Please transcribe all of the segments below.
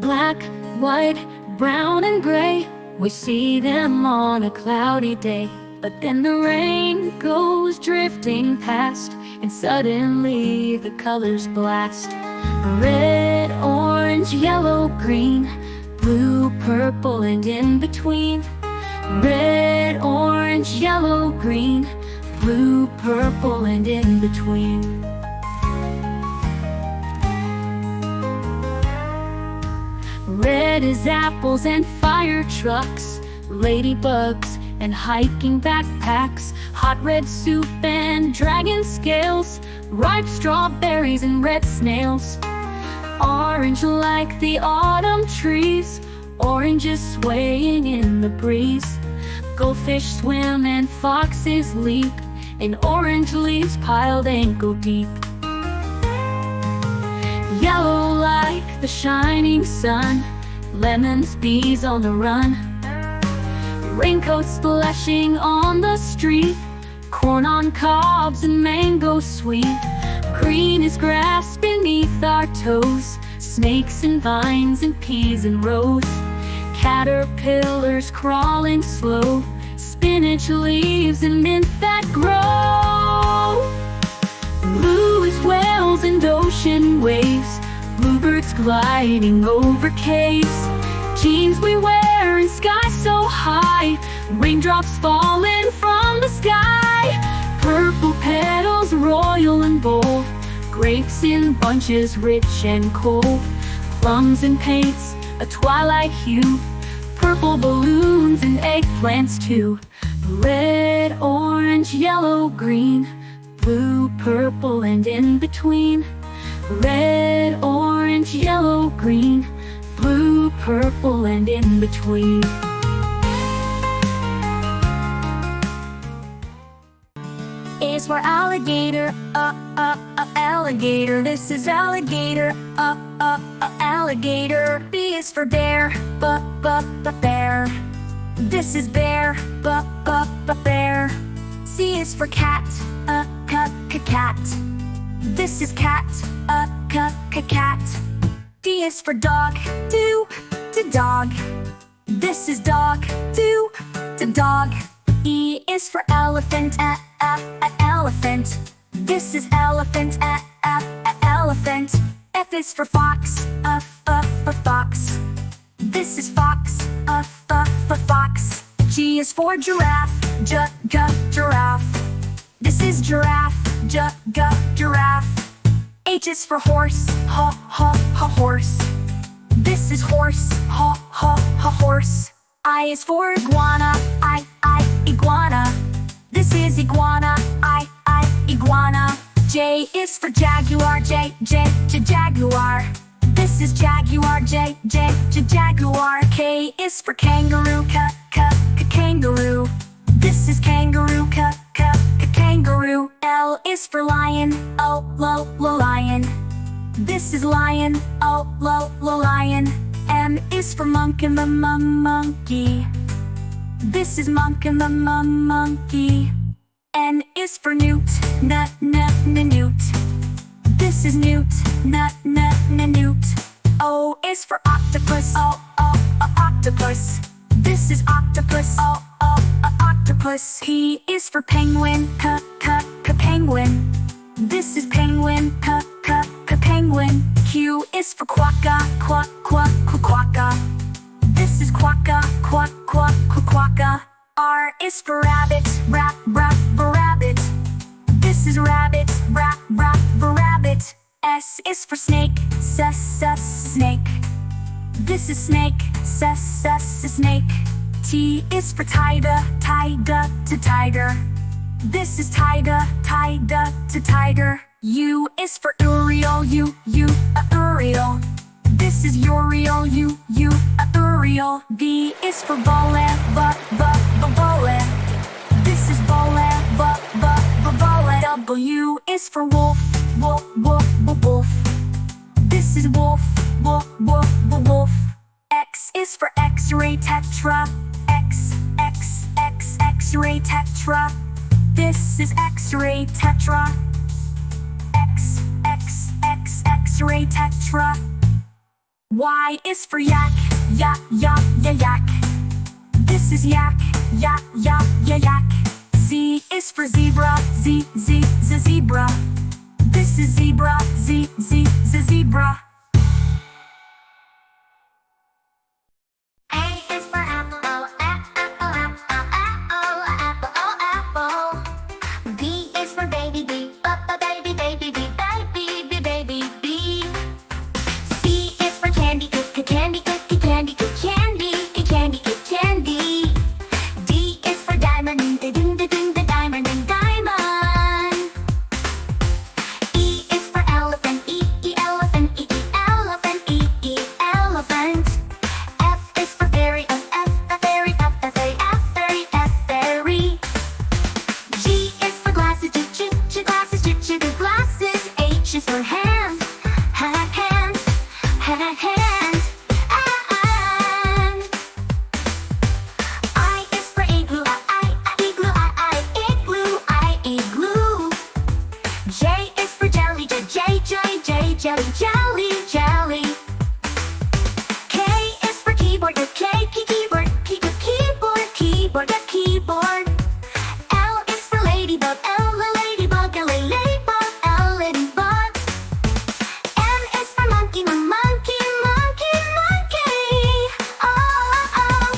Black, white, brown and gray, we see them on a cloudy day. But then the rain goes drifting past, and suddenly the colors blast. Red, orange, yellow, green, blue, purple, and in between. Red, orange, yellow, green, blue, purple, and in between. Red is apples and fire trucks, ladybugs and hiking backpacks, hot red soup and dragon scales, ripe strawberries and red snails. Orange like the autumn trees, oranges swaying in the breeze. Goldfish swim and foxes leap, and orange leaves piled ankle deep. Yellow like the shining sun, lemons, bees on the run. Raincoats splashing on the street, corn on cobs and mango sweet. Green is grass beneath our toes, snakes and vines and peas and rose. Caterpillars crawling slow, spinach leaves and mint that grow. Blue is whales and ocean waves, bluebirds gliding over caves. Jeans we wear in sky so high, raindrops falling from the sky. Purple petals royal and bold, grapes in bunches rich and cold. Plums and paints a twilight hue, purple balloons and eggplants too. Red, orange, yellow, green, blue, purple, and in between. Red, orange, yellow, green, blue, purple, and in between. A is for alligator, alligator. This is alligator, alligator. B is for bear, bear. This is bear, bear. C is for cat, cat. This is cat, cat. D is for dog, dog. This is dog, dog. E is for elephant, elephant. This is elephant, elephant. F is for fox, fox. This is fox, fox. G is for giraffe, giraffe. This is giraffe, giraffe. H is for horse, horse. This is horse, horse. I is for iguana, iguana. This is iguana, iguana. J is for jaguar, jaguar. This is jaguar, jaguar. K is for kangaroo, kangaroo. This is kangaroo, kangaroo. L is for lion, lion. This is lion, lion. M is for monkey, monkey. This is monkey, monkey. N is for newt, newt. This is newt, newt. O is for octopus, octopus. This is octopus, octopus. P is for penguin, penguin. This is penguin, penguin. Q is for quokka, quokka. This is quokka, quokka. R is for rabbit, rabbit. This is rabbit, rabbit. S is for snake, snake. This is snake, snake. T is for tiger, tiger. This is tiger, tiger. U is for Uriel, Uriel. This is Uriel, Uriel. V is for vole, vole. This is vole, vole. W is for wolf, wolf. This is wolf, wolf. X is for X-ray tetra, X-ray tetra. This is X-ray tetra, X-ray tetra. Y is for yak, yak, yak, yak. This is yak, yak, yak, yak. Z is for zebra, zebra. This is zebra, zebra. A is for apple, apple, apple. B is for baby, baby, B. C is for candy, candy. D is for diamond, diamond. E is for elephant, elephant. F is for fairy, fairy. G is for glasses, glasses. H is for hand, hand. I is for igloo, igloo. J is for jelly, jelly. K is for keyboard, keyboard. L is for ladybug, ladybug. M is for monkey, monkey. Oh.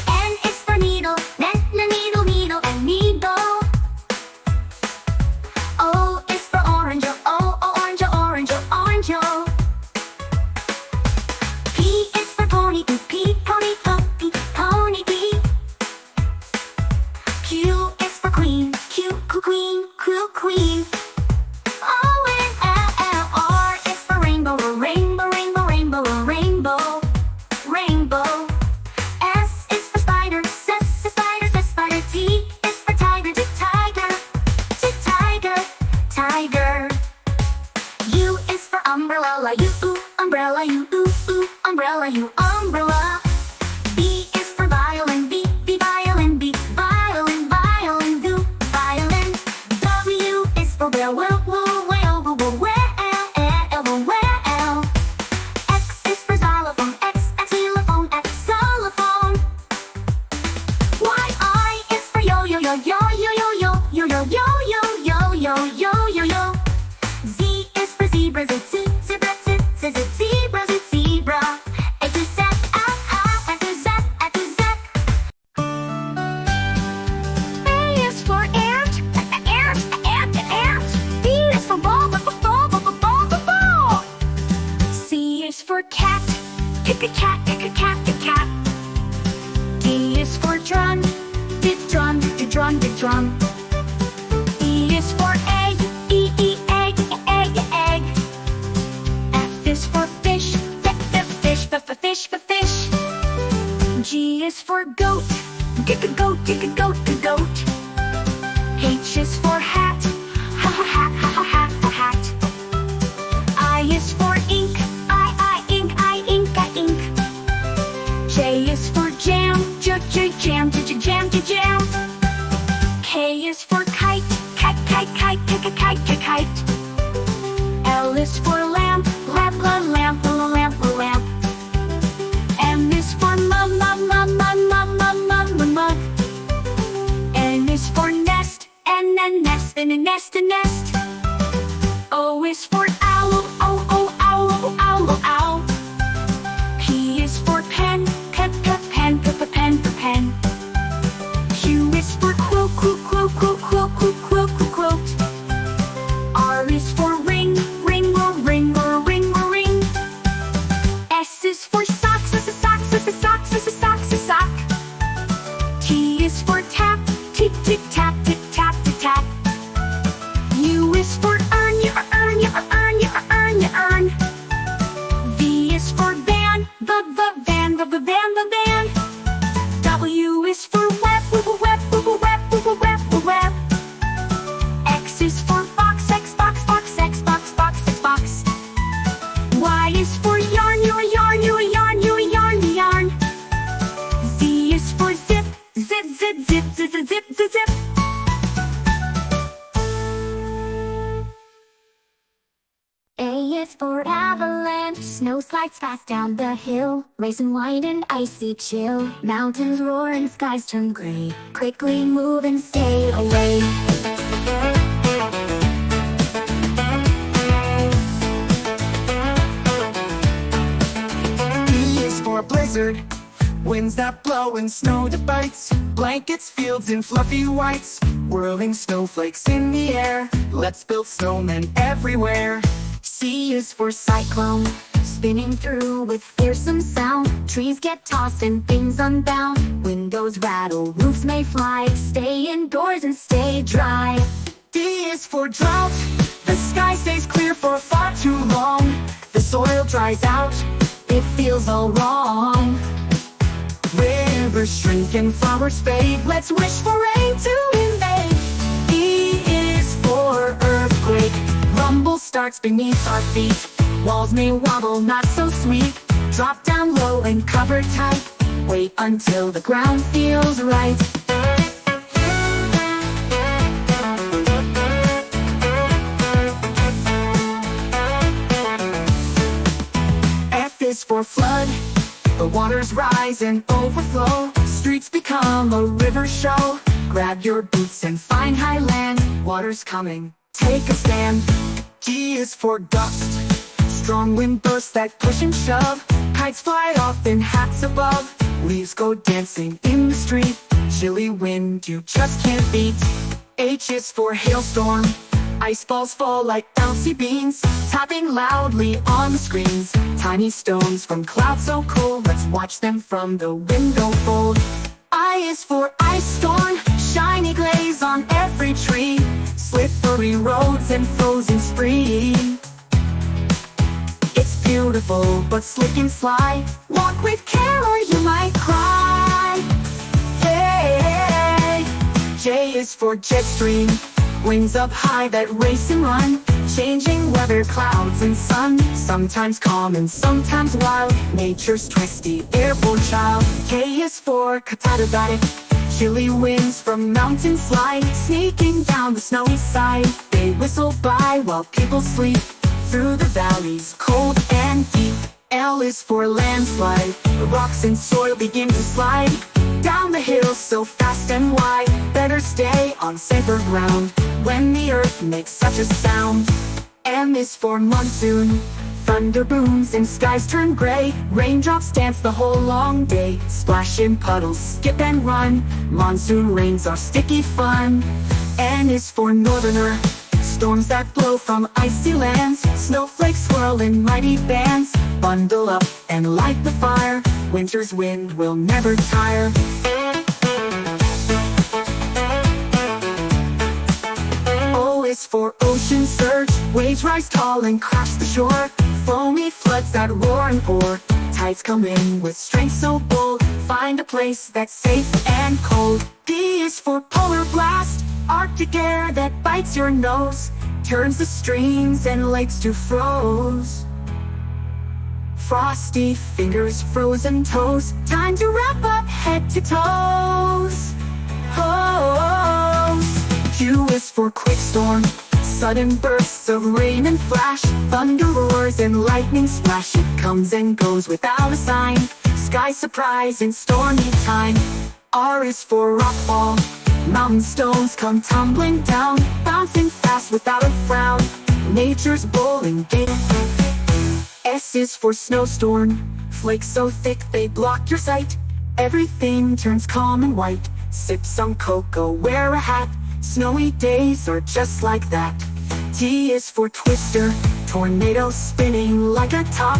N is for needle, needle. O is for orange, orange. P is for pony, pony. Q is for queen, queen. O and L, R is for rainbow, rainbow. S is for spider, spider. T is for tiger, tiger. U is for umbrella, umbrella. V is for violin, violin. W is for whale, X is for xylophone, xylophone. Y, I is for yo. Z is for zebra, zebra. A to Z, A to Z. A is for ant. B is for ball. C is for cat, cat. D is for drum, drum. E is for egg, egg. F is for fish, fish. G is for goat, goat. H is for hat, hat. I is for ink, ink. J is for jam, jam. K is for kite, kite. L is for lamp, lamp. M is for mug. N is for nest, and then nest. O is for owl, owl. P is for pen, pen. Q is for quote. R is for ring, for avalanche. Snow slides fast down the hill, racing white and icy chill. Mountains roar and skies turn gray. Quickly move and stay away. B is for blizzard, winds that blow and snow that bites. Blankets, fields in fluffy whites, whirling snowflakes in the air. Let's build snowmen everywhere. C is for cyclone, spinning through with fearsome sound. Trees get tossed and things unbound. Windows rattle, roofs may fly. Stay indoors and stay dry. D is for drought, the sky stays clear for far too long. The soil dries out, it feels all wrong. Rivers shrink and flowers fade. Let's wish for rain to invade. E is for earthquake, rumble starts beneath our feet. Walls may wobble, not so sweet. Drop down low and cover tight. Wait until the ground feels right. F is for flood, the waters rise and overflow. Streets become a river show. Grab your boots and find high land. Water's coming, take a stand. G is for gust, strong wind bursts that push and shove. Kites fly off in hats above. Leaves go dancing in the street. Chilly wind you just can't beat. H is for hailstorm, ice balls fall like bouncy beans, tapping loudly on the screens. Tiny stones from clouds so cold, let's watch them from the window fold. I is for ice storm, shiny glaze on every tree. Slippery roads and frozen spree. It's beautiful but slick and sly. Walk with care or you might cry. Hey, J is for jet stream, wings up high that race and run. Changing weather, clouds and sun, sometimes calm and sometimes wild. Nature's twisty airborne child. K is for Kutkut, chilly winds from mountains slide, sneaking down the snowy side. They whistle by while people sleep, through the valleys cold and deep. L is for landslide, the rocks and soil begin to slide down the hills so fast and wide. Better stay on safer ground when the earth makes such a sound. M is for monsoon, thunder booms and skies turn gray. Raindrops dance the whole long day, splash in puddles, skip and run. Monsoon rains are sticky fun. N is for northerner, storms that blow from icy lands. Snowflakes swirl in mighty bands. Bundle up and light the fire, winter's wind will never tire. O is for ocean surge, waves rise tall and crash the shore. Foamy floods that roar and pour, tides come in with strength so bold. Find a place that's safe and cold. D is for polar blast, Arctic air that bites your nose, turns the streams and lakes to froze. Frosty fingers, frozen toes, time to wrap up head to toes. Q is for quick storm, sudden bursts of rain and flash. Thunder roars and lightning splash, it comes and goes without a sign. Sky surprise in stormy time. R is for rockfall, mountain stones come tumbling down, bouncing fast without a frown. Nature's bowling game. S is for snowstorm, flakes so thick they block your sight. Everything turns calm and white. Sip some cocoa, wear a hat. Snowy days are just like that. T is for twister, tornado spinning like a top.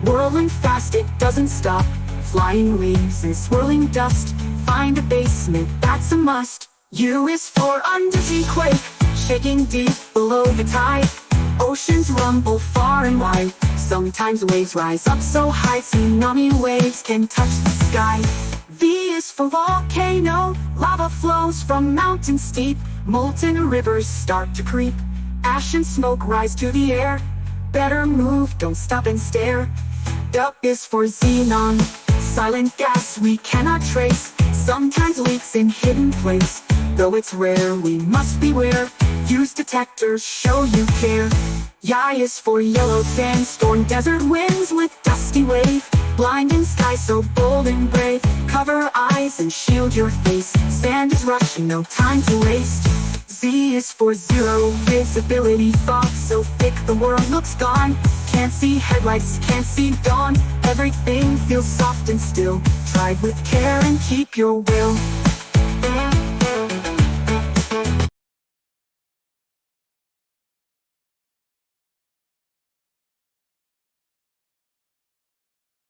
Whirling fast, it doesn't stop. Flying leaves and swirling dust. Find a basement, that's a must. U is for undersea quake, shaking deep below the tide. Oceans rumble far and wide. Sometimes waves rise up so high, tsunami waves can touch the sky. V is for volcano, lava flows from mountains steep. Molten rivers start to creep, ash and smoke rise to the air. Better move, don't stop and stare. W is for xenon, silent gas we cannot trace. Sometimes leaks in hidden place, though it's rare we must beware. Use detectors, show you care. Y is for yellow sandstorm, desert winds with dusty wave. Blinding sky so bold and brave. Cover eyes and shield your face. Sand is rushing, no time to waste. Z is for zero visibility, fog so thick the world looks gone. Can't see headlights, can't see dawn. Everything feels soft and still. Drive with care and keep your will.